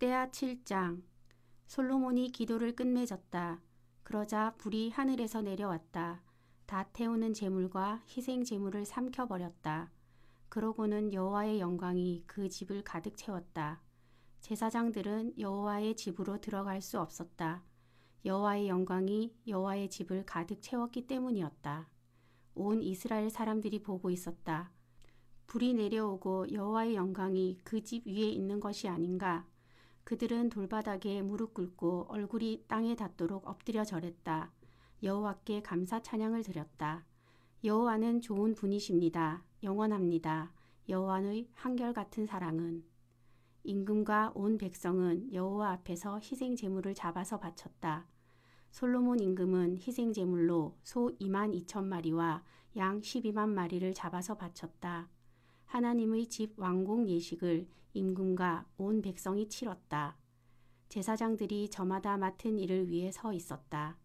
역대하 7장. 솔로몬이 기도를 끝맺었다. 그러자 불이 하늘에서 내려왔다. 다 태우는 제물과 희생 제물을 삼켜버렸다. 그러고는 여호와의 영광이 그 집을 가득 채웠다. 제사장들은 여호와의 집으로 들어갈 수 없었다. 여호와의 영광이 여호와의 집을 가득 채웠기 때문이었다. 온 이스라엘 사람들이 보고 있었다. 불이 내려오고 여호와의 영광이 그 집 위에 있는 것이 아닌가. 그들은 돌바닥에 무릎 꿇고 얼굴이 땅에 닿도록 엎드려 절했다. 여호와께 감사 찬양을 드렸다. 여호와는 좋은 분이십니다. 영원합니다. 여호와의 한결같은 사랑은. 임금과 온 백성은 여호와 앞에서 희생 제물을 잡아서 바쳤다. 솔로몬 임금은 희생 제물로 소 22,000마리와 양 12만 마리를 잡아서 바쳤다. 하나님의 집 완공 예식을 임금과 온 백성이 치렀다. 제사장들이 저마다 맡은 일을 위해 서 있었다.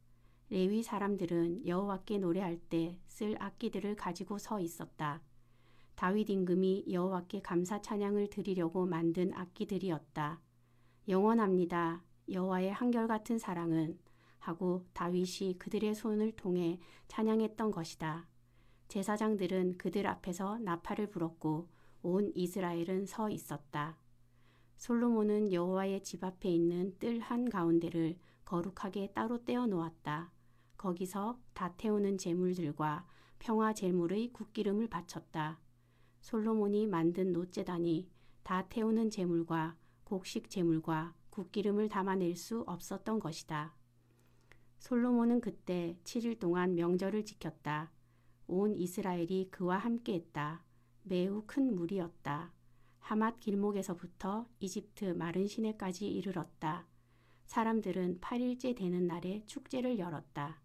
레위 사람들은 여호와께 노래할 때 쓸 악기들을 가지고 서 있었다. 다윗 임금이 여호와께 감사 찬양을 드리려고 만든 악기들이었다. 영원합니다. 여호와의 한결같은 사랑은 하고 다윗이 그들의 손을 통해 찬양했던 것이다. 제사장들은 그들 앞에서 나팔을 불었고 온 이스라엘은 서 있었다. 솔로몬은 여호와의 집 앞에 있는 뜰 한가운데를 거룩하게 따로 떼어 놓았다. 거기서 다 태우는 제물들과 평화 제물의 국기름을 바쳤다. 솔로몬이 만든 놋제단이 다 태우는 제물과 곡식 제물과 국기름을 담아낼 수 없었던 것이다. 솔로몬은 그때 7일 동안 명절을 지켰다. 온 이스라엘이 그와 함께했다. 매우 큰 무리였다. 하맛 길목에서부터 이집트 마른 시내까지 이르렀다. 사람들은 8일째 되는 날에 축제를 열었다.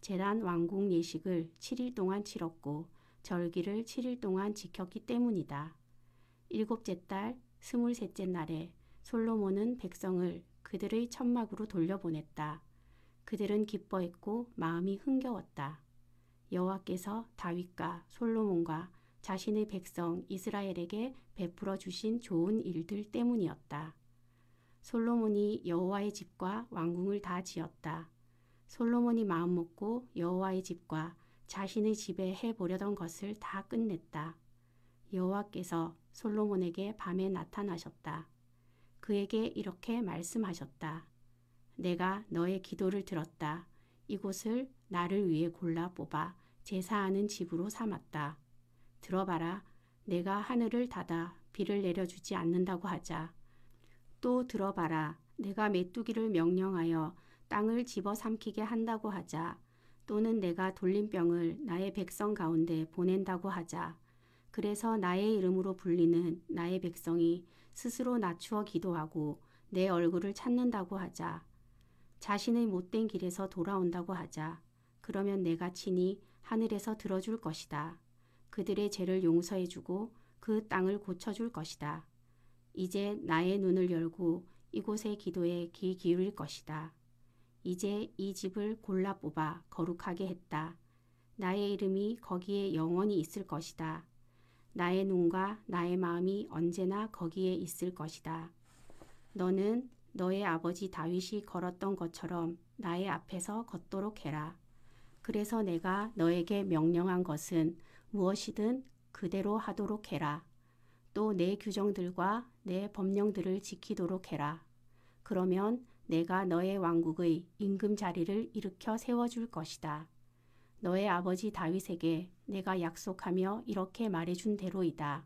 제단 완공 예식을 7일 동안 치렀고 절기를 7일 동안 지켰기 때문이다. 7째 달 23째 날에 솔로몬은 백성을 그들의 천막으로 돌려보냈다. 그들은 기뻐했고 마음이 흥겨웠다. 여호와께서 다윗과 솔로몬과 자신의 백성 이스라엘에게 베풀어 주신 좋은 일들 때문이었다. 솔로몬이 여호와의 집과 왕궁을 다 지었다. 솔로몬이 마음먹고 여호와의 집과 자신의 집에 해보려던 것을 다 끝냈다. 여호와께서 솔로몬에게 밤에 나타나셨다. 그에게 이렇게 말씀하셨다. 내가 너의 기도를 들었다. 이곳을 나를 위해 골라 뽑아 제사하는 집으로 삼았다. 들어봐라. 내가 하늘을 닫아 비를 내려주지 않는다고 하자. 또 들어봐라. 내가 메뚜기를 명령하여 땅을 집어삼키게 한다고 하자. 또는 내가 돌림병을 나의 백성 가운데 보낸다고 하자. 그래서 나의 이름으로 불리는 나의 백성이 스스로 낮추어 기도하고 내 얼굴을 찾는다고 하자. 자신의 못된 길에서 돌아온다고 하자. 그러면 내가 친히 하늘에서 들어줄 것이다. 그들의 죄를 용서해주고 그 땅을 고쳐줄 것이다. 이제 나의 눈을 열고 이곳의 기도에 귀 기울일 것이다. 이제 이 집을 골라 뽑아 거룩하게 했다. 나의 이름이 거기에 영원히 있을 것이다. 나의 눈과 나의 마음이 언제나 거기에 있을 것이다. 너는 너의 아버지 다윗이 걸었던 것처럼 나의 앞에서 걷도록 해라. 그래서 내가 너에게 명령한 것은 무엇이든 그대로 하도록 해라. 또 내 규정들과 내 법령들을 지키도록 해라. 그러면 내가 너의 왕국의 임금 자리를 일으켜 세워줄 것이다. 너의 아버지 다윗에게 내가 약속하며 이렇게 말해준 대로이다.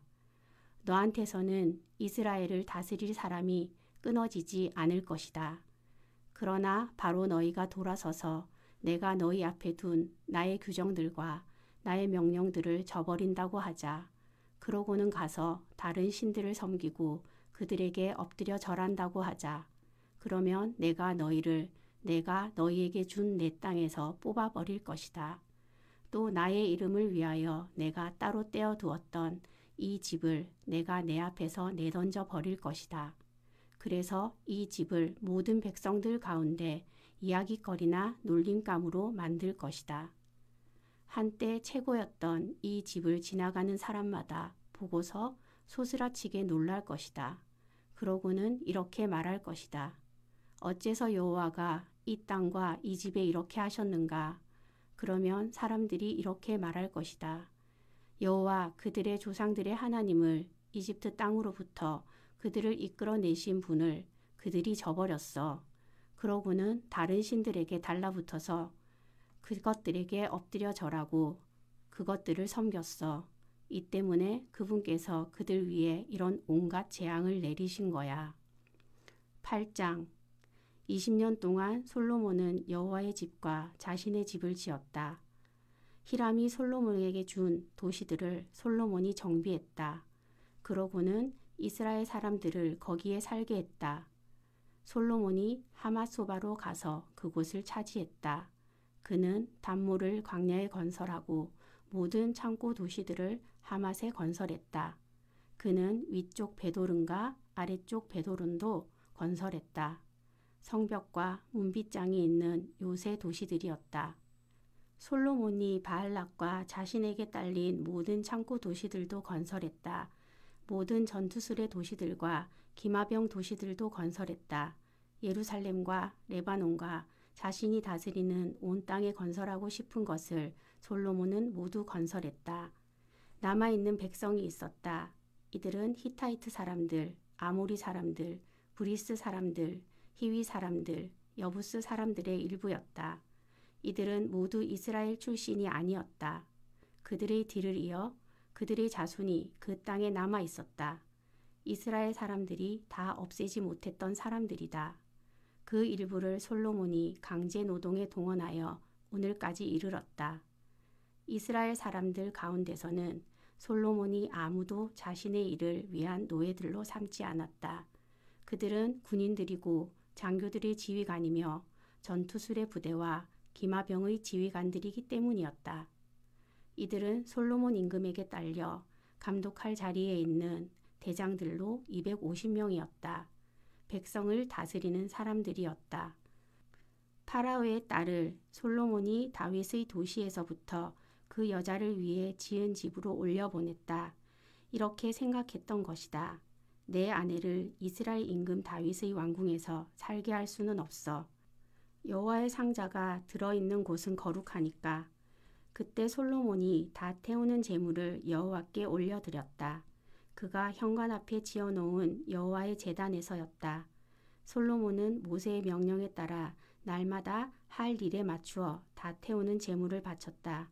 너한테서는 이스라엘을 다스릴 사람이 끊어지지 않을 것이다. 그러나 바로 너희가 돌아서서 내가 너희 앞에 둔 나의 규정들과 나의 명령들을 저버린다고 하자. 그러고는 가서 다른 신들을 섬기고 그들에게 엎드려 절한다고 하자. 그러면 내가 너희를 내가 너희에게 준 내 땅에서 뽑아버릴 것이다. 또 나의 이름을 위하여 내가 따로 떼어 두었던 이 집을 내가 내 앞에서 내던져 버릴 것이다. 그래서 이 집을 모든 백성들 가운데 이야깃거리나 놀림감으로 만들 것이다. 한때 최고였던 이 집을 지나가는 사람마다 보고서 소스라치게 놀랄 것이다. 그러고는 이렇게 말할 것이다. 어째서 여호와가 이 땅과 이 집에 이렇게 하셨는가? 그러면 사람들이 이렇게 말할 것이다. 여호와 그들의 조상들의 하나님을 이집트 땅으로부터 그들을 이끌어내신 분을 그들이 저버렸어. 그러고는 다른 신들에게 달라붙어서 그것들에게 엎드려 절하고 그것들을 섬겼어. 이 때문에 그분께서 그들 위에 이런 온갖 재앙을 내리신 거야. 8장 20년 동안 솔로몬은 여호와의 집과 자신의 집을 지었다. 히람이 솔로몬에게 준 도시들을 솔로몬이 정비했다. 그러고는 이스라엘 사람들을 거기에 살게 했다. 솔로몬이 하맛소바로 가서 그곳을 차지했다. 그는 단모를 광야에 건설하고 모든 창고 도시들을 하맛에 건설했다. 그는 위쪽 베도른과 아래쪽 베도른도 건설했다. 성벽과 문빗장이 있는 요새 도시들이었다. 솔로몬이 바알락과 자신에게 딸린 모든 창고 도시들도 건설했다. 모든 전투술의 도시들과 기마병 도시들도 건설했다. 예루살렘과 레바논과 자신이 다스리는 온 땅에 건설하고 싶은 것을 솔로몬은 모두 건설했다. 남아있는 백성이 있었다. 이들은 히타이트 사람들, 아모리 사람들, 브리스 사람들, 히위 사람들, 여부스 사람들의 일부였다. 이들은 모두 이스라엘 출신이 아니었다. 그들의 뒤를 이어 그들의 자손이 그 땅에 남아 있었다. 이스라엘 사람들이 다 없애지 못했던 사람들이다. 그 일부를 솔로몬이 강제 노동에 동원하여 오늘까지 이르렀다. 이스라엘 사람들 가운데서는 솔로몬이 아무도 자신의 일을 위한 노예들로 삼지 않았다. 그들은 군인들이고 장교들의 지휘관이며 전투술의 부대와 기마병의 지휘관들이기 때문이었다. 이들은 솔로몬 임금에게 딸려 감독할 자리에 있는 대장들로 250명이었다. 백성을 다스리는 사람들이었다. 파라오의 딸을 솔로몬이 다윗의 도시에서부터 그 여자를 위해 지은 집으로 올려보냈다. 이렇게 생각했던 것이다. 내 아내를 이스라엘 임금 다윗의 왕궁에서 살게 할 수는 없어. 여호와의 상자가 들어있는 곳은 거룩하니까. 그때 솔로몬이 다 태우는 제물을 여호와께 올려드렸다. 그가 현관 앞에 지어놓은 여호와의 제단에서였다. 솔로몬은 모세의 명령에 따라 날마다 할 일에 맞추어 다 태우는 제물을 바쳤다.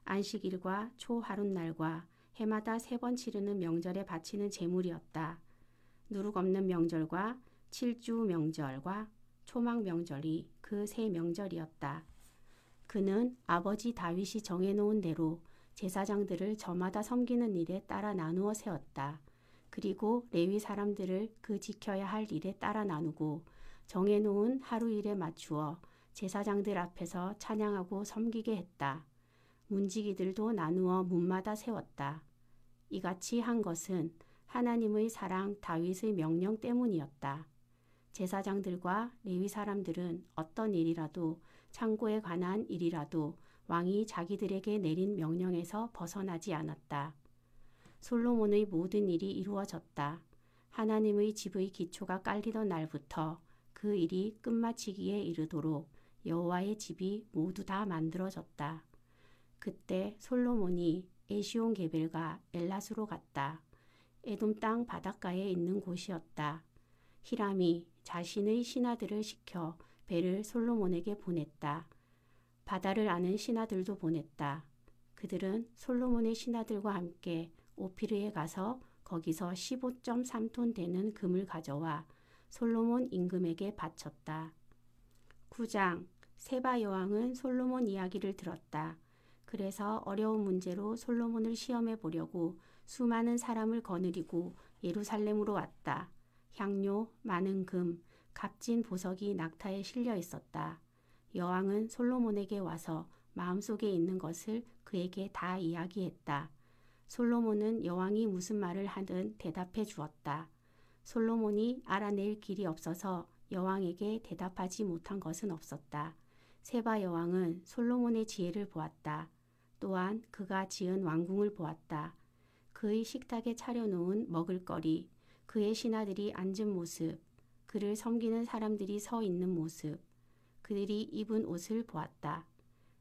안식일과 초하룻날과 해마다 3번 치르는 명절에 바치는 제물이었다. 누룩 없는 명절과 칠주 명절과 초막 명절이 그 3명절이었다. 그는 아버지 다윗이 정해놓은 대로 제사장들을 저마다 섬기는 일에 따라 나누어 세웠다. 그리고 레위 사람들을 그 지켜야 할 일에 따라 나누고 정해놓은 하루 일에 맞추어 제사장들 앞에서 찬양하고 섬기게 했다. 문지기들도 나누어 문마다 세웠다. 이같이 한 것은 하나님의 사랑 다윗의 명령 때문이었다. 제사장들과 레위 사람들은 어떤 일이라도 창고에 관한 일이라도 왕이 자기들에게 내린 명령에서 벗어나지 않았다. 솔로몬의 모든 일이 이루어졌다. 하나님의 집의 기초가 깔리던 날부터 그 일이 끝마치기에 이르도록 여호와의 집이 모두 다 만들어졌다. 그때 솔로몬이 에시온 게벨과 엘라스로 갔다. 에돔 땅 바닷가에 있는 곳이었다. 히람이 자신의 신하들을 시켜 배를 솔로몬에게 보냈다. 바다를 아는 신하들도 보냈다. 그들은 솔로몬의 신하들과 함께 오피르에 가서 거기서 15.3톤 되는 금을 가져와 솔로몬 임금에게 바쳤다. 9장 세바 여왕은 솔로몬 이야기를 들었다. 그래서 어려운 문제로 솔로몬을 시험해 보려고 수많은 사람을 거느리고 예루살렘으로 왔다. 향료, 많은 금, 값진 보석이 낙타에 실려 있었다. 여왕은 솔로몬에게 와서 마음속에 있는 것을 그에게 다 이야기했다. 솔로몬은 여왕이 무슨 말을 하든 대답해 주었다. 솔로몬이 알아낼 길이 없어서 여왕에게 대답하지 못한 것은 없었다. 세바 여왕은 솔로몬의 지혜를 보았다. 또한 그가 지은 왕궁을 보았다. 그의 식탁에 차려놓은 먹을거리, 그의 신하들이 앉은 모습, 그를 섬기는 사람들이 서 있는 모습, 그들이 입은 옷을 보았다.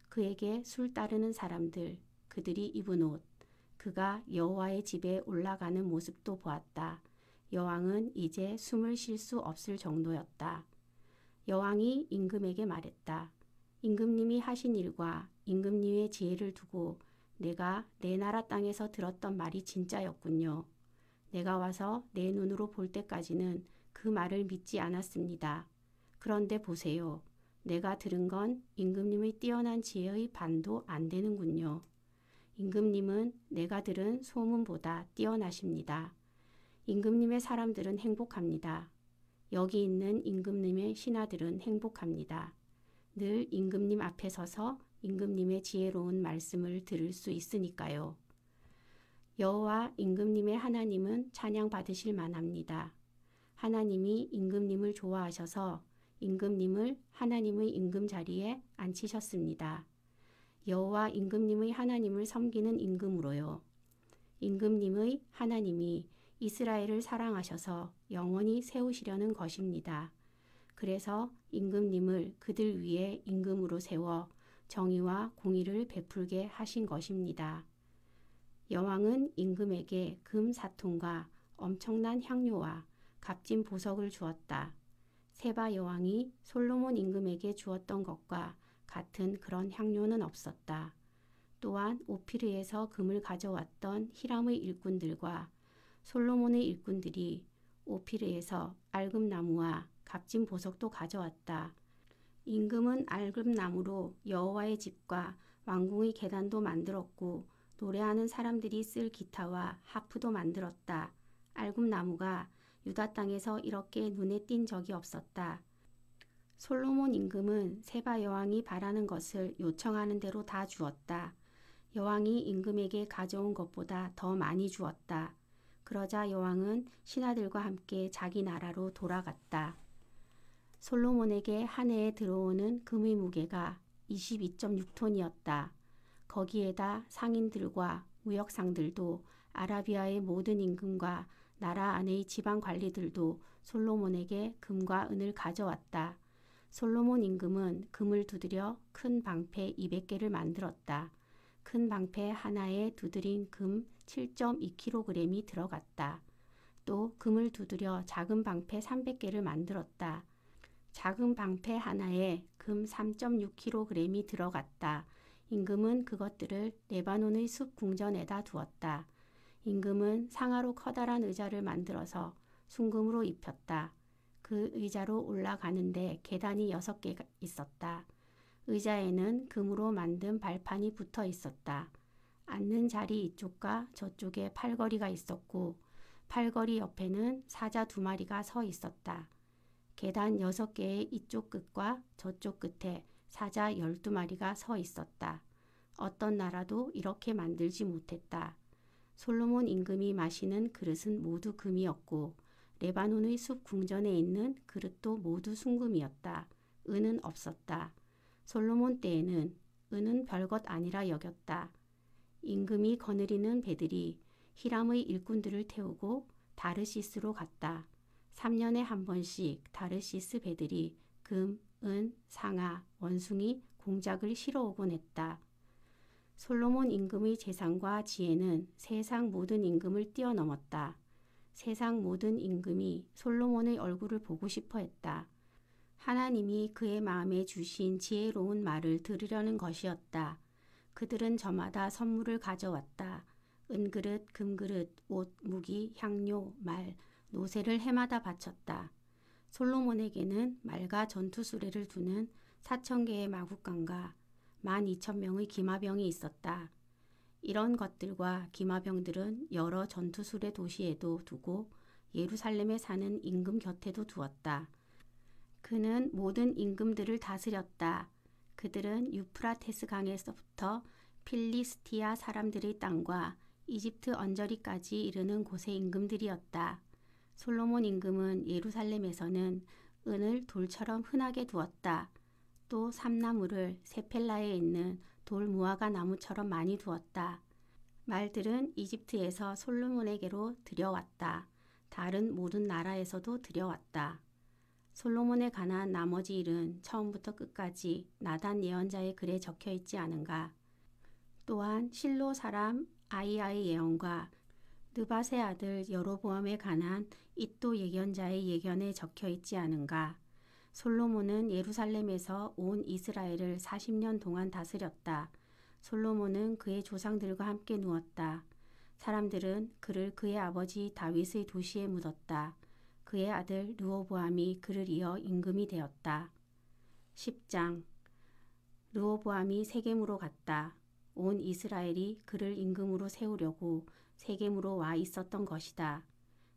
그에게 술 따르는 사람들, 그들이 입은 옷, 그가 여호와의 집에 올라가는 모습도 보았다. 여왕은 이제 숨을 쉴 수 없을 정도였다. 여왕이 임금에게 말했다. 임금님이 하신 일과 임금님의 지혜를 두고 내가 내 나라 땅에서 들었던 말이 진짜였군요. 내가 와서 내 눈으로 볼 때까지는 그 말을 믿지 않았습니다. 그런데 보세요. 내가 들은 건 임금님의 뛰어난 지혜의 반도 안 되는군요. 임금님은 내가 들은 소문보다 뛰어나십니다. 임금님의 사람들은 행복합니다. 여기 있는 임금님의 신하들은 행복합니다. 늘 임금님 앞에 서서 임금님의 지혜로운 말씀을 들을 수 있으니까요. 여호와 임금님의 하나님은 찬양받으실 만합니다. 하나님이 임금님을 좋아하셔서 임금님을 하나님의 임금 자리에 앉히셨습니다. 여호와 임금님의 하나님을 섬기는 임금으로요. 임금님의 하나님이 이스라엘을 사랑하셔서 영원히 세우시려는 것입니다. 그래서 임금님을 그들 위에 임금으로 세워 정의와 공의를 베풀게 하신 것입니다. 여왕은 임금에게 금 4톤과 엄청난 향료와 값진 보석을 주었다. 세바 여왕이 솔로몬 임금에게 주었던 것과 같은 그런 향료는 없었다. 또한 오피르에서 금을 가져왔던 히람의 일꾼들과 솔로몬의 일꾼들이 오피르에서 알금나무와 값진 보석도 가져왔다. 임금은 알금나무로 여호와의 집과 왕궁의 계단도 만들었고 노래하는 사람들이 쓸 기타와 하프도 만들었다. 알금나무가 유다 땅에서 이렇게 눈에 띈 적이 없었다. 솔로몬 임금은 세바 여왕이 바라는 것을 요청하는 대로 다 주었다. 여왕이 임금에게 가져온 것보다 더 많이 주었다. 그러자 여왕은 신하들과 함께 자기 나라로 돌아갔다. 솔로몬에게 한 해에 들어오는 금의 무게가 22.6톤이었다. 거기에다 상인들과 무역상들도 아라비아의 모든 임금과 나라 안의 지방 관리들도 솔로몬에게 금과 은을 가져왔다. 솔로몬 임금은 금을 두드려 큰 방패 200개를 만들었다. 큰 방패 하나에 두드린 금 7.2kg이 들어갔다. 또 금을 두드려 작은 방패 300개를 만들었다. 작은 방패 하나에 금 3.6kg이 들어갔다. 임금은 그것들을 레바논의 숲 궁전에다 두었다. 임금은 상아로 커다란 의자를 만들어서 순금으로 입혔다. 그 의자로 올라가는데 계단이 6개가 있었다. 의자에는 금으로 만든 발판이 붙어 있었다. 앉는 자리 이쪽과 저쪽에 팔걸이가 있었고 팔걸이 옆에는 사자 2마리가 서 있었다. 계단 6개의 이쪽 끝과 저쪽 끝에 사자 12마리가 서 있었다. 어떤 나라도 이렇게 만들지 못했다. 솔로몬 임금이 마시는 그릇은 모두 금이었고 레바논의 숲 궁전에 있는 그릇도 모두 순금이었다. 은은 없었다. 솔로몬 때에는 은은 별것 아니라 여겼다. 임금이 거느리는 배들이 히람의 일꾼들을 태우고 다르시스로 갔다. 3년에 한 번씩 다르시스 배들이 금, 은, 상아, 원숭이, 공작을 실어오곤 했다. 솔로몬 임금의 재산과 지혜는 세상 모든 임금을 뛰어넘었다. 세상 모든 임금이 솔로몬의 얼굴을 보고 싶어 했다. 하나님이 그의 마음에 주신 지혜로운 말을 들으려는 것이었다. 그들은 저마다 선물을 가져왔다. 은그릇, 금그릇, 옷, 무기, 향료, 말, 노새를 해마다 바쳤다. 솔로몬에게는 말과 전투수레를 두는 4,000개의 마국간과 12,000명의 기마병이 있었다. 이런 것들과 기마병들은 여러 전투수레 도시에도 두고 예루살렘에 사는 임금 곁에도 두었다. 그는 모든 임금들을 다스렸다. 그들은 유프라테스 강에서부터 필리스티아 사람들의 땅과 이집트 언저리까지 이르는 곳의 임금들이었다. 솔로몬 임금은 예루살렘에서는 은을 돌처럼 흔하게 두었다. 또 삼나무를 세펠라에 있는 돌 무화과 나무처럼 많이 두었다. 말들은 이집트에서 솔로몬에게로 들여왔다. 다른 모든 나라에서도 들여왔다. 솔로몬에 관한 나머지 일은 처음부터 끝까지 나단 예언자의 글에 적혀 있지 않은가. 또한 실로 사람 아히야의 예언과 느밧의 아들 여로보암에 관한 잇도 예견자의 예견에 적혀 있지 않은가. 솔로몬은 예루살렘에서 온 이스라엘을 40년 동안 다스렸다. 솔로몬은 그의 조상들과 함께 누웠다. 사람들은 그를 그의 아버지 다윗의 도시에 묻었다. 그의 아들 르호보암이 그를 이어 임금이 되었다. 10장. 르호보암이 세겜으로 갔다. 온 이스라엘이 그를 임금으로 세우려고 세겜으로 와 있었던 것이다.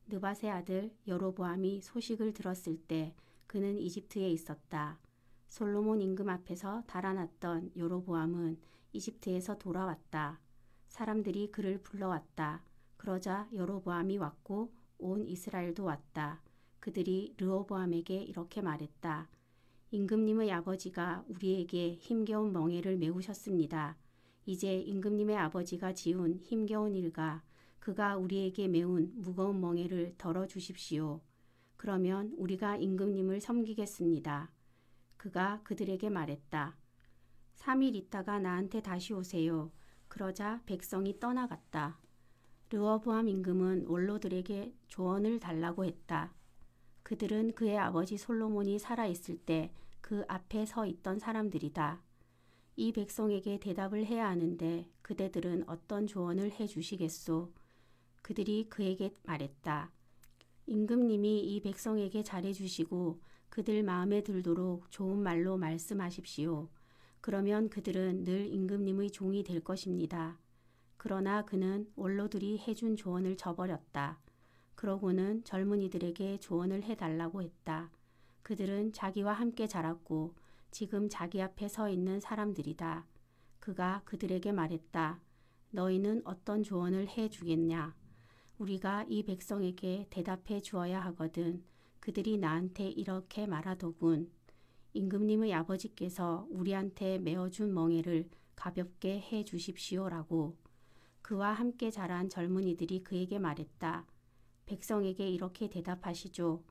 느밧의 아들 여로보암이 소식을 들었을 때 그는 이집트에 있었다. 솔로몬 임금 앞에서 달아났던 여로보암은 이집트에서 돌아왔다. 사람들이 그를 불러왔다. 그러자 여로보암이 왔고 온 이스라엘도 왔다. 그들이 르호보암에게 이렇게 말했다. 임금님의 아버지가 우리에게 힘겨운 멍에를 메우셨습니다. 이제 임금님의 아버지가 지은 힘겨운 일과 그가 우리에게 메운 무거운 멍에를 덜어주십시오. 그러면 우리가 임금님을 섬기겠습니다. 그가 그들에게 말했다. 3일 있다가 나한테 다시 오세요. 그러자 백성이 떠나갔다. 르호보암 임금은 원로들에게 조언을 달라고 했다. 그들은 그의 아버지 솔로몬이 살아있을 때 그 앞에 서 있던 사람들이다. 이 백성에게 대답을 해야 하는데 그대들은 어떤 조언을 해 주시겠소? 그들이 그에게 말했다. 임금님이 이 백성에게 잘해 주시고 그들 마음에 들도록 좋은 말로 말씀하십시오. 그러면 그들은 늘 임금님의 종이 될 것입니다. 그러나 그는 원로들이 해준 조언을 저버렸다. 그러고는 젊은이들에게 조언을 해달라고 했다. 그들은 자기와 함께 자랐고 지금 자기 앞에 서 있는 사람들이다. 그가 그들에게 말했다. 너희는 어떤 조언을 해 주겠냐? 우리가 이 백성에게 대답해 주어야 하거든. 그들이 나한테 이렇게 말하더군. 임금님의 아버지께서 우리한테 메어준 멍에를 가볍게 해 주십시오라고. 그와 함께 자란 젊은이들이 그에게 말했다. 백성에게 이렇게 대답하시죠.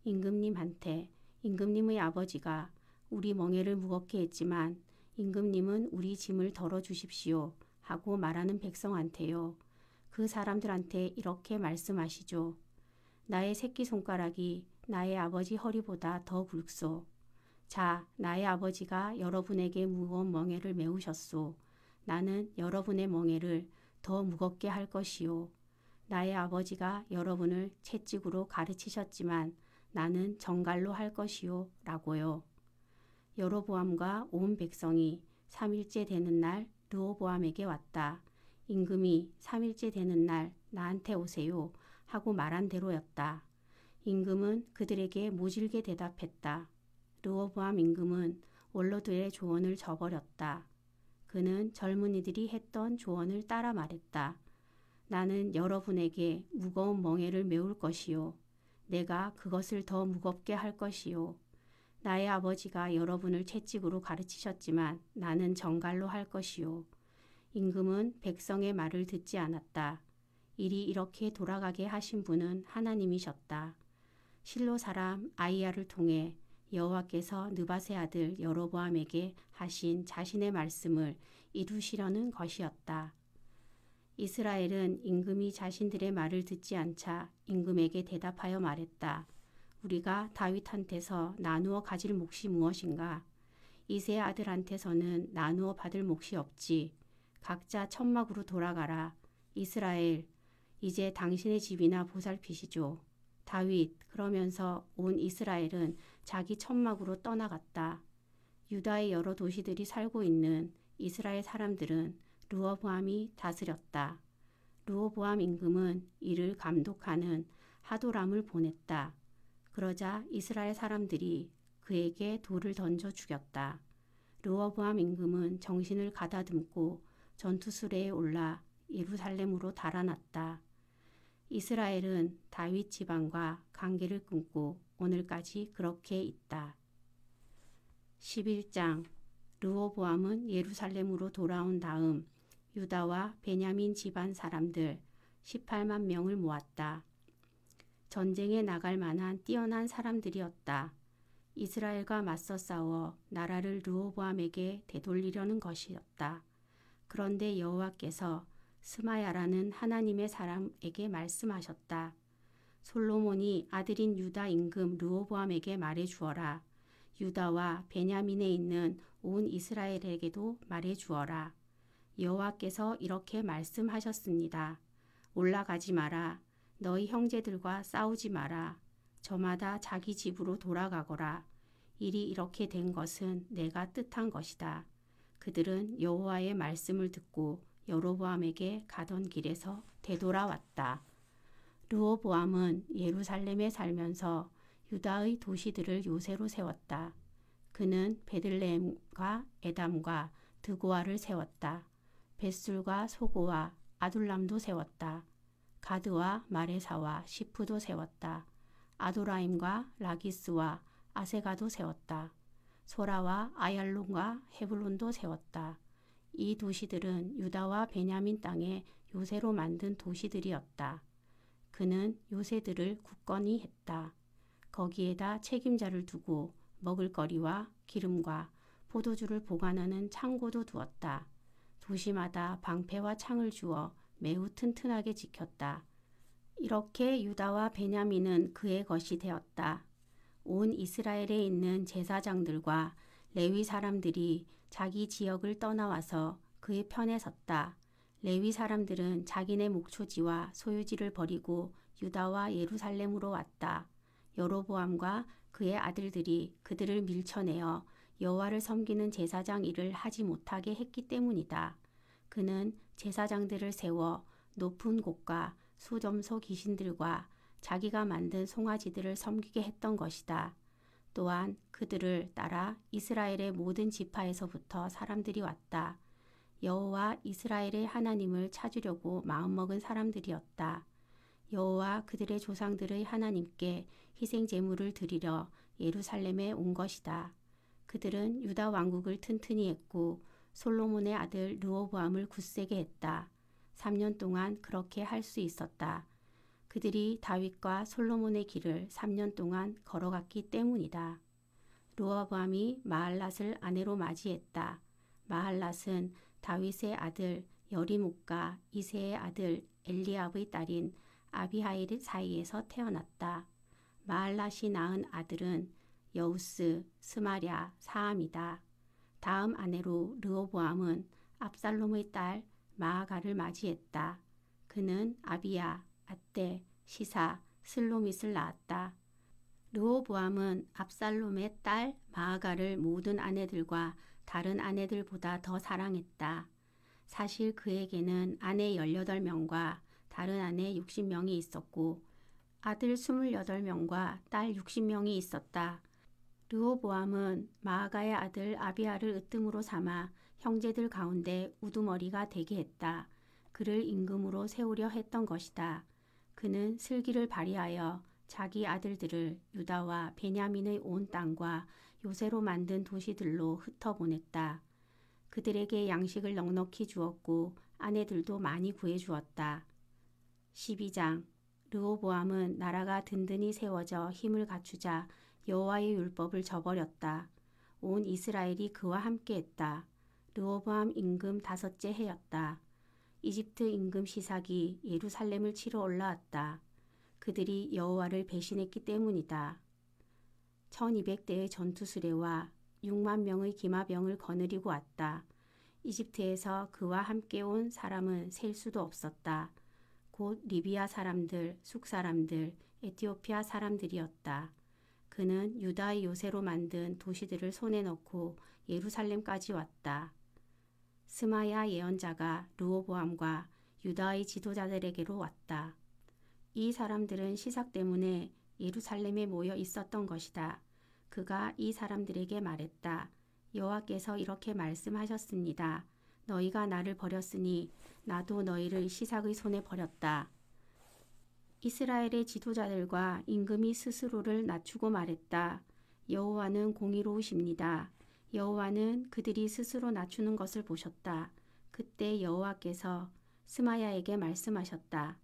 임금님한테 임금님의 아버지가 우리 멍에를 무겁게 했지만 임금님은 우리 짐을 덜어주십시오 하고 말하는 백성한테요. 그 사람들한테 이렇게 말씀하시죠. 나의 새끼손가락이 나의 아버지 허리보다 더 굵소. 자, 나의 아버지가 여러분에게 무거운 멍에를 메우셨소. 나는 여러분의 멍에를 더 무겁게 할 것이요. 나의 아버지가 여러분을 채찍으로 가르치셨지만 나는 정갈로 할 것이요. 라고요. 여로보암과 온 백성이 3일째 되는 날 르호보암에게 왔다. 임금이 3일째 되는 날 나한테 오세요 하고 말한 대로였다. 임금은 그들에게 모질게 대답했다. 르호보암 임금은 원로들의 조언을 저버렸다. 그는 젊은이들이 했던 조언을 따라 말했다. 나는 여러분에게 무거운 멍에를 메울 것이요. 내가 그것을 더 무겁게 할 것이요. 나의 아버지가 여러분을 채찍으로 가르치셨지만 나는 정갈로 할 것이요. 임금은 백성의 말을 듣지 않았다. 일이 이렇게 돌아가게 하신 분은 하나님이셨다. 실로 사람 아히야를 통해 여호와께서 느밧의 아들 여로보암에게 하신 자신의 말씀을 이루시려는 것이었다. 이스라엘은 임금이 자신들의 말을 듣지 않자 임금에게 대답하여 말했다. 우리가 다윗한테서 나누어 가질 몫이 무엇인가? 이새의 아들한테서는 나누어 받을 몫이 없지. 각자 천막으로 돌아가라. 이스라엘, 이제 당신의 집이나 보살피시죠. 다윗, 그러면서 온 이스라엘은 자기 천막으로 떠나갔다. 유다의 여러 도시들이 살고 있는 이스라엘 사람들은 르호보암이 다스렸다. 르호보암 임금은 이를 감독하는 하도람을 보냈다. 그러자 이스라엘 사람들이 그에게 돌을 던져 죽였다. 르호보암 임금은 정신을 가다듬고 전투수레에 올라 예루살렘으로 달아났다. 이스라엘은 다윗 지방과 관계를 끊고 오늘까지 그렇게 있다. 11장. 르호보암은 예루살렘으로 돌아온 다음 유다와 베냐민 집안 사람들 18만 명을 모았다. 전쟁에 나갈 만한 뛰어난 사람들이었다. 이스라엘과 맞서 싸워 나라를 르호보암에게 되돌리려는 것이었다. 그런데 여호와께서 스마야라는 하나님의 사람에게 말씀하셨다. 솔로몬이 아들인 유다 임금 르호보암에게 말해 주어라. 유다와 베냐민에 있는 온 이스라엘에게도 말해 주어라. 여호와께서 이렇게 말씀하셨습니다. 올라가지 마라. 너희 형제들과 싸우지 마라. 저마다 자기 집으로 돌아가거라. 일이 이렇게 된 것은 내가 뜻한 것이다. 그들은 여호와의 말씀을 듣고 여로보암에게 가던 길에서 되돌아왔다. 르호보암은 예루살렘에 살면서 유다의 도시들을 요새로 세웠다. 그는 베들레헴과 에담과 드고아를 세웠다. 벳술과 소고와 아둘람도 세웠다. 가드와 마레사와 시프도 세웠다. 아도라임과 라기스와 아세가도 세웠다. 소라와 아얄론과 헤블론도 세웠다. 이 도시들은 유다와 베냐민 땅에 요새로 만든 도시들이었다. 그는 요새들을 굳건히 했다. 거기에다 책임자를 두고 먹을거리와 기름과 포도주를 보관하는 창고도 두었다. 도시마다 방패와 창을 주어 매우 튼튼하게 지켰다. 이렇게 유다와 베냐민은 그의 것이 되었다. 온 이스라엘에 있는 제사장들과 레위 사람들이 자기 지역을 떠나와서 그의 편에 섰다. 레위 사람들은 자기네 목초지와 소유지를 버리고 유다와 예루살렘으로 왔다. 여로보암과 그의 아들들이 그들을 밀쳐내어 여호와를 섬기는 제사장 일을 하지 못하게 했기 때문이다. 그는 제사장들을 세워 높은 곳과 수점소 귀신들과 자기가 만든 송아지들을 섬기게 했던 것이다. 또한 그들을 따라 이스라엘의 모든 지파에서부터 사람들이 왔다. 여호와 이스라엘의 하나님을 찾으려고 마음먹은 사람들이었다. 여호와 그들의 조상들의 하나님께 희생 제물을 드리려 예루살렘에 온 것이다. 그들은 유다 왕국을 튼튼히 했고 솔로몬의 아들 르호보암을 굳세게 했다. 3년 동안 그렇게 할 수 있었다. 그들이 다윗과 솔로몬의 길을 3년 동안 걸어갔기 때문이다. 르호보암이 마할랏을 아내로 맞이했다. 마할랏은 다윗의 아들 여리목과 이새의 아들 엘리압의 딸인 아비하일 사이에서 태어났다. 마할랏이 낳은 아들은 여우스, 스마랴, 사암이다. 다음 아내로 르호보암은 압살롬의 딸 마아가를 맞이했다. 그는 아비야, 아떼, 시사, 슬로밋을 낳았다. 르호보암은 압살롬의 딸 마아가를 모든 아내들과 다른 아내들보다 더 사랑했다. 사실 그에게는 아내 18명과 다른 아내 60명이 있었고 아들 28명과 딸 60명이 있었다. 르호보암은 마아가의 아들 아비야를 으뜸으로 삼아 형제들 가운데 우두머리가 되게 했다. 그를 임금으로 세우려 했던 것이다. 그는 슬기를 발휘하여 자기 아들들을 유다와 베냐민의 온 땅과 요새로 만든 도시들로 흩어보냈다. 그들에게 양식을 넉넉히 주었고 아내들도 많이 구해주었다. 12장 르호보암은 나라가 든든히 세워져 힘을 갖추자 여호와의 율법을 저버렸다. 온 이스라엘이 그와 함께했다. 르호보암 임금 5째 해였다. 이집트 임금 시삭이 예루살렘을 치러 올라왔다. 그들이 여호와를 배신했기 때문이다. 1200대의 전투수레와 6만 명의 기마병을 거느리고 왔다. 이집트에서 그와 함께 온 사람은 셀 수도 없었다. 곧 리비아 사람들, 숙 사람들, 에티오피아 사람들이었다. 그는 유다의 요새로 만든 도시들을 손에 넣고 예루살렘까지 왔다. 스마야 예언자가 르호보암과 유다의 지도자들에게로 왔다. 이 사람들은 시삭 때문에 예루살렘에 모여 있었던 것이다. 그가 이 사람들에게 말했다. 여호와께서 이렇게 말씀하셨습니다. 너희가 나를 버렸으니 나도 너희를 시삭의 손에 버렸다. 이스라엘의 지도자들과 임금이 스스로를 낮추고 말했다. 여호와는 공의로우십니다. 여호와는 그들이 스스로 낮추는 것을 보셨다. 그때 여호와께서 스마야에게 말씀하셨다.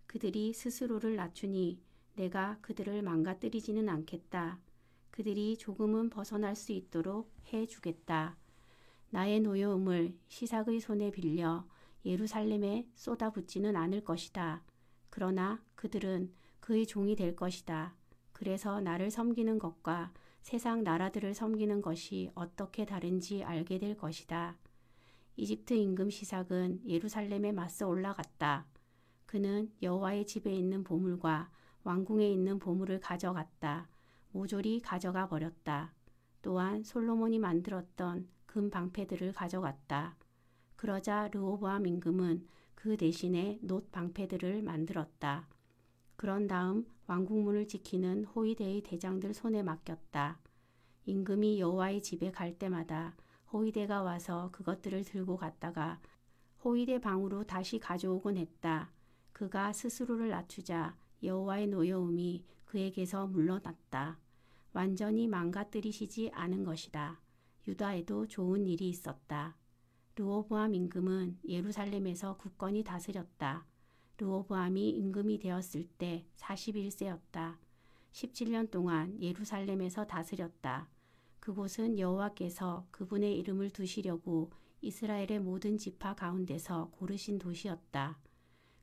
그들이 스스로를 낮추니 내가 그들을 망가뜨리지는 않겠다. 그들이 조금은 벗어날 수 있도록 해주겠다. 나의 노여움을 시삭의 손에 빌려 예루살렘에 쏟아붓지는 않을 것이다. 그러나 그들은 그의 종이 될 것이다. 그래서 나를 섬기는 것과 세상 나라들을 섬기는 것이 어떻게 다른지 알게 될 것이다. 이집트 임금 시삭은 예루살렘에 맞서 올라갔다. 그는 여호와의 집에 있는 보물과 왕궁에 있는 보물을 가져갔다. 모조리 가져가 버렸다. 또한 솔로몬이 만들었던 금 방패들을 가져갔다. 그러자 르호보암 임금은 그 대신에 놋 방패들을 만들었다. 그런 다음 왕궁문을 지키는 호위대의 대장들 손에 맡겼다. 임금이 여호와의 집에 갈 때마다 호위대가 와서 그것들을 들고 갔다가 호위대 방으로 다시 가져오곤 했다. 그가 스스로를 낮추자 여호와의 노여움이 그에게서 물러났다. 완전히 망가뜨리시지 않은 것이다. 유다에도 좋은 일이 있었다. 르호보암 임금은 예루살렘에서 굳건히 다스렸다. 르호보암이 임금이 되었을 때 41세였다. 17년 동안 예루살렘에서 다스렸다. 그곳은 여호와께서 그분의 이름을 두시려고 이스라엘의 모든 지파 가운데서 고르신 도시였다.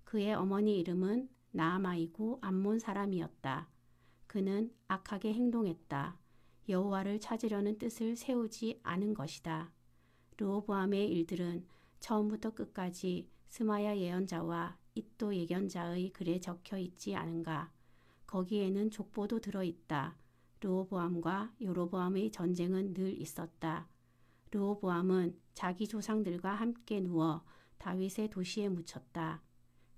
그의 어머니 이름은 나아마이고 암몬 사람이었다. 그는 악하게 행동했다. 여호와를 찾으려는 뜻을 세우지 않은 것이다. 르호보암의 일들은 처음부터 끝까지 스마야 예언자와 iddo 예견자의 글에 적혀 있지 않은가. 거기에는 족보도 들어있다. 르호보암과 여로보암의 전쟁은 늘 있었다. 르호보암은 자기 조상들과 함께 누워 다윗의 도시에 묻혔다.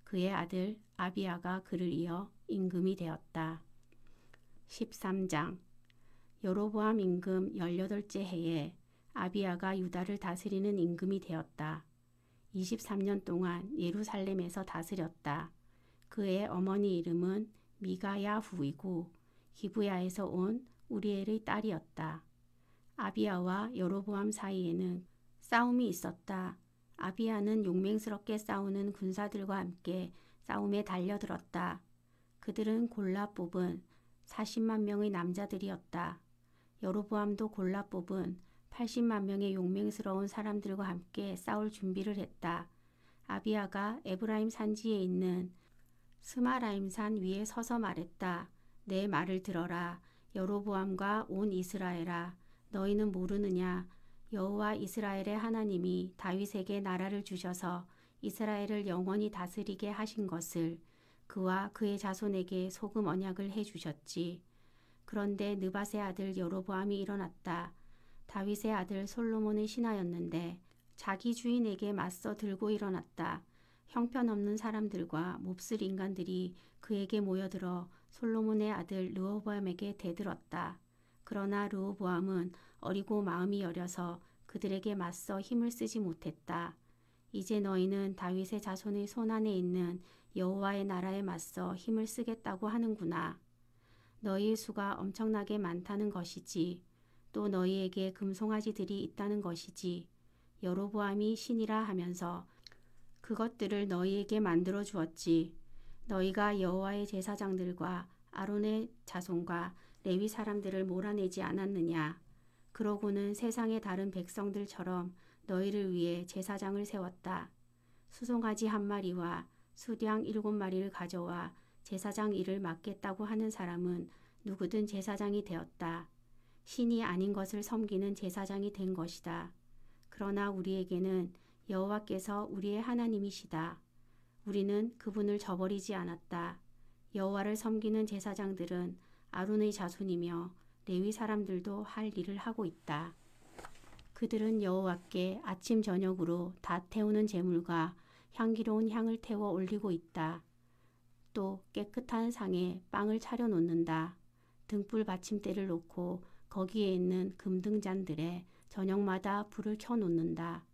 그의 아들 아비야가 그를 이어 임금이 되었다. 13장 여로보암 임금 18째 해에 아비야가 유다를 다스리는 임금이 되었다. 23년 동안 예루살렘에서 다스렸다. 그의 어머니 이름은 미가야후이고 기브야에서 온 우리엘의 딸이었다. 아비야와 여로보암 사이에는 싸움이 있었다. 아비야는 용맹스럽게 싸우는 군사들과 함께 싸움에 달려들었다. 그들은 골라 뽑은 40만 명의 남자들이었다. 여로보암도 골라 뽑은 80만 명의 용맹스러운 사람들과 함께 싸울 준비를 했다. 아비야가 에브라임 산지에 있는 스마라임 산 위에 서서 말했다. 내 말을 들어라. 여로보암과 온 이스라엘아, 너희는 모르느냐? 여호와 이스라엘의 하나님이 다윗에게 나라를 주셔서 이스라엘을 영원히 다스리게 하신 것을, 그와 그의 자손에게 소금 언약을 해주셨지. 그런데 느밧의 아들 여로보암이 일어났다. 다윗의 아들 솔로몬의 신하였는데 자기 주인에게 맞서 들고 일어났다. 형편없는 사람들과 몹쓸 인간들이 그에게 모여들어 솔로몬의 아들 르호보암에게 대들었다. 그러나 르호보암은 어리고 마음이 여려서 그들에게 맞서 힘을 쓰지 못했다. 이제 너희는 다윗의 자손의 손안에 있는 여호와의 나라에 맞서 힘을 쓰겠다고 하는구나. 너희의 수가 엄청나게 많다는 것이지. 또 너희에게 금송아지들이 있다는 것이지. 여로보암이 신이라 하면서 그것들을 너희에게 만들어 주었지. 너희가 여호와의 제사장들과 아론의 자손과 레위 사람들을 몰아내지 않았느냐. 그러고는 세상의 다른 백성들처럼 너희를 위해 제사장을 세웠다. 수송아지 1마리와 수량 7마리를 가져와 제사장 일을 맡겠다고 하는 사람은 누구든 제사장이 되었다. 신이 아닌 것을 섬기는 제사장이 된 것이다. 그러나 우리에게는 여호와께서 우리의 하나님이시다. 우리는 그분을 저버리지 않았다. 여호와를 섬기는 제사장들은 아론의 자손이며 레위 사람들도 할 일을 하고 있다. 그들은 여호와께 아침 저녁으로 다 태우는 제물과 향기로운 향을 태워 올리고 있다. 또 깨끗한 상에 빵을 차려 놓는다. 등불 받침대를 놓고 거기에 있는 금등잔들에 저녁마다 불을 켜 놓는다.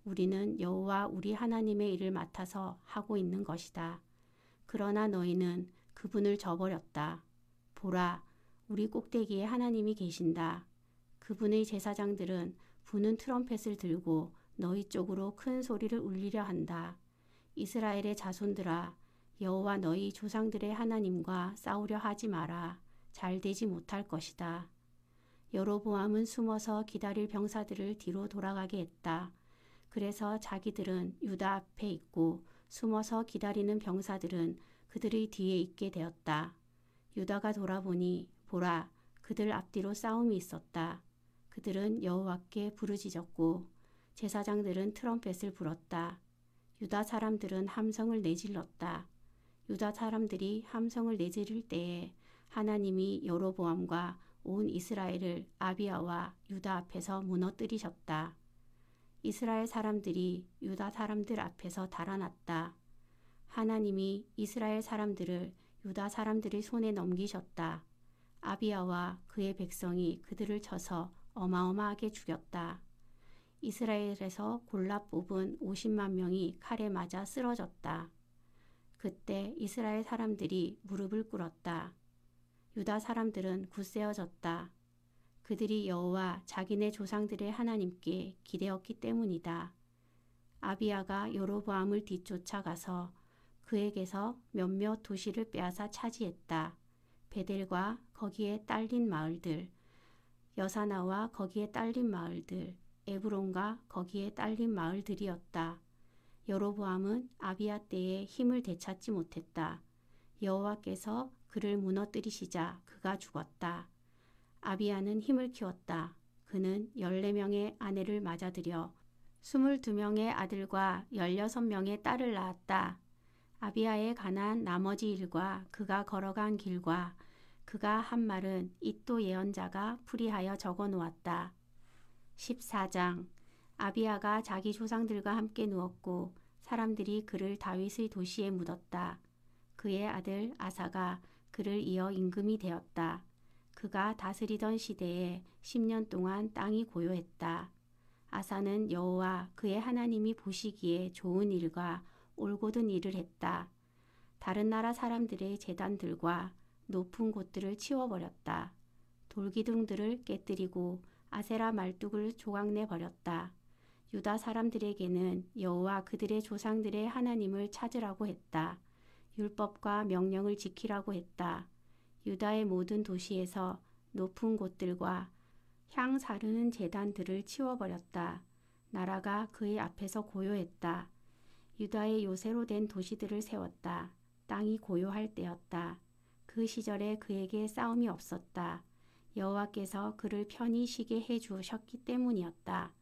우리는 여호와 우리 하나님의 일을 맡아서 하고 있는 것이다. 그러나 너희는 그분을 저버렸다. 보라, 우리 꼭대기에 하나님이 계신다. 그분의 제사장들은 부는 트럼펫을 들고 너희 쪽으로 큰 소리를 울리려 한다. 이스라엘의 자손들아, 여호와 너희 조상들의 하나님과 싸우려 하지 마라. 잘 되지 못할 것이다. 여로보암은 숨어서 기다릴 병사들을 뒤로 돌아가게 했다. 그래서 자기들은 유다 앞에 있고 숨어서 기다리는 병사들은 그들의 뒤에 있게 되었다. 유다가 돌아보니 보라, 그들 앞뒤로 싸움이 있었다. 그들은 여호와께 부르짖었고 제사장들은 트럼펫을 불었다. 유다 사람들은 함성을 내질렀다. 유다 사람들이 함성을 내지를 때에 하나님이 여로보암과 온 이스라엘을 아비야와 유다 앞에서 무너뜨리셨다. 이스라엘 사람들이 유다 사람들 앞에서 달아났다. 하나님이 이스라엘 사람들을 유다 사람들의 손에 넘기셨다. 아비야와 그의 백성이 그들을 쳐서 어마어마하게 죽였다. 이스라엘에서 골라 뽑은 50만 명이 칼에 맞아 쓰러졌다. 그때 이스라엘 사람들이 무릎을 꿇었다. 유다 사람들은 굳세어졌다. 그들이 여호와 자기네 조상들의 하나님께 기대었기 때문이다. 아비야가 여로보암을 뒤쫓아가서 그에게서 몇몇 도시를 빼앗아 차지했다. 베델과 거기에 딸린 마을들, 여사나와 거기에 딸린 마을들, 에브론과 거기에 딸린 마을들이었다. 여로보암은 아비야 때에 힘을 되찾지 못했다. 여호와께서 그를 무너뜨리시자 그가 죽었다. 아비야는 힘을 키웠다. 그는 14명의 아내를 맞아들여 22명의 아들과 16명의 딸을 낳았다. 아비야에 관한 나머지 일과 그가 걸어간 길과 그가 한 말은 잇도 예언자가 풀이하여 적어 놓았다. 14장. 아비야가 자기 조상들과 함께 누웠고 사람들이 그를 다윗의 도시에 묻었다. 그의 아들 아사가 그를 이어 임금이 되었다. 그가 다스리던 시대에 10년 동안 땅이 고요했다. 아사는 여호와 그의 하나님이 보시기에 좋은 일과 올곧은 일을 했다. 다른 나라 사람들의 제단들과 높은 곳들을 치워버렸다. 돌기둥들을 깨뜨리고 아세라 말뚝을 조각내 버렸다. 유다 사람들에게는 여호와 그들의 조상들의 하나님을 찾으라고 했다. 율법과 명령을 지키라고 했다. 유다의 모든 도시에서 높은 곳들과 향 사르는 제단들을 치워버렸다. 나라가 그의 앞에서 고요했다. 유다의 요새로 된 도시들을 세웠다. 땅이 고요할 때였다. 그 시절에 그에게 싸움이 없었다. 여호와께서 그를 편히 쉬게 해주셨기 때문이었다.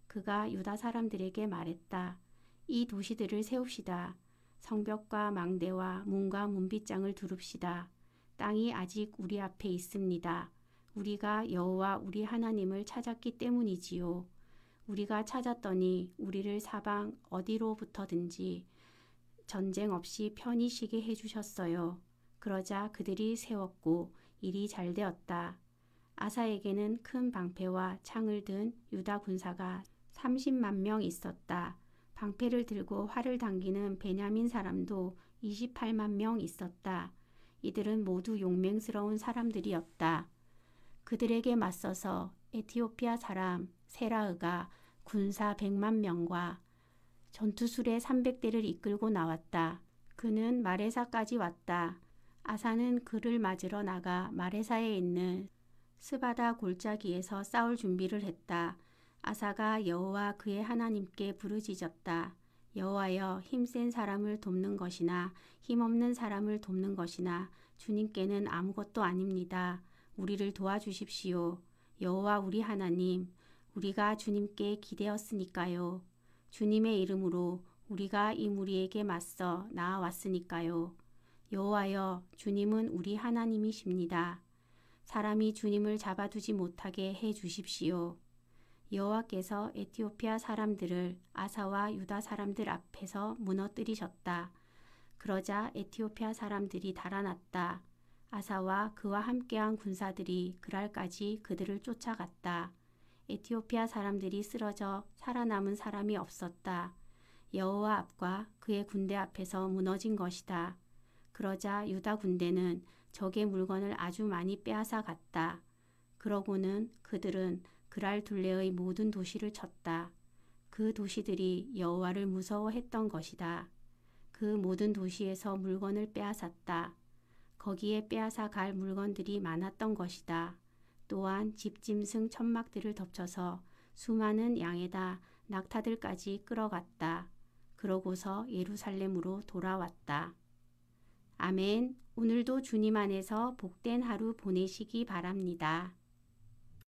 그가 유다 사람들에게 말했다. 이 도시들을 세웁시다. 성벽과 망대와 문과 문빗장을 두릅시다. 땅이 아직 우리 앞에 있습니다. 우리가 여호와 우리 하나님을 찾았기 때문이지요. 우리가 찾았더니 우리를 사방 어디로부터든지 전쟁 없이 편히 쉬게 해주셨어요. 그러자 그들이 세웠고 일이 잘 되었다. 아사에게는 큰 방패와 창을 든 유다 군사가 30만 명 있었다. 방패를 들고 활을 당기는 베냐민 사람도 28만 명 있었다. 이들은 모두 용맹스러운 사람들이었다. 그들에게 맞서서 에티오피아 사람 세라흐가 군사 100만 명과 전투수레 300대를 이끌고 나왔다. 그는 마레사까지 왔다. 아사는 그를 맞으러 나가 마레사에 있는 스바다 골짜기에서 싸울 준비를 했다. 아사가 여호와 그의 하나님께 부르짖었다. 여호와여, 힘센 사람을 돕는 것이나 힘없는 사람을 돕는 것이나 주님께는 아무것도 아닙니다. 우리를 도와주십시오. 여호와 우리 하나님, 우리가 주님께 기대었으니까요. 주님의 이름으로 우리가 이 무리에게 맞서 나아왔으니까요. 여호와여, 주님은 우리 하나님이십니다. 사람이 주님을 잡아두지 못하게 해 주십시오. 여호와께서 에티오피아 사람들을 아사와 유다 사람들 앞에서 무너뜨리셨다. 그러자 에티오피아 사람들이 달아났다. 아사와 그와 함께한 군사들이 그랄까지 그들을 쫓아갔다. 에티오피아 사람들이 쓰러져 살아남은 사람이 없었다. 여호와 앞과 그의 군대 앞에서 무너진 것이다. 그러자 유다 군대는 적의 물건을 아주 많이 빼앗아 갔다. 그러고는 그들은 그랄 둘레의 모든 도시를 쳤다. 그 도시들이 여호와를 무서워했던 것이다. 그 그 모든 도시에서 물건을 빼앗았다. 거기에 빼앗아 갈 물건들이 많았던 것이다. 또한 집짐승 천막들을 덮쳐서 수많은 양에다 낙타들까지 끌어갔다. 그러고서 예루살렘으로 돌아왔다. 아멘. 오늘도 주님 안에서 복된 하루 보내시기 바랍니다.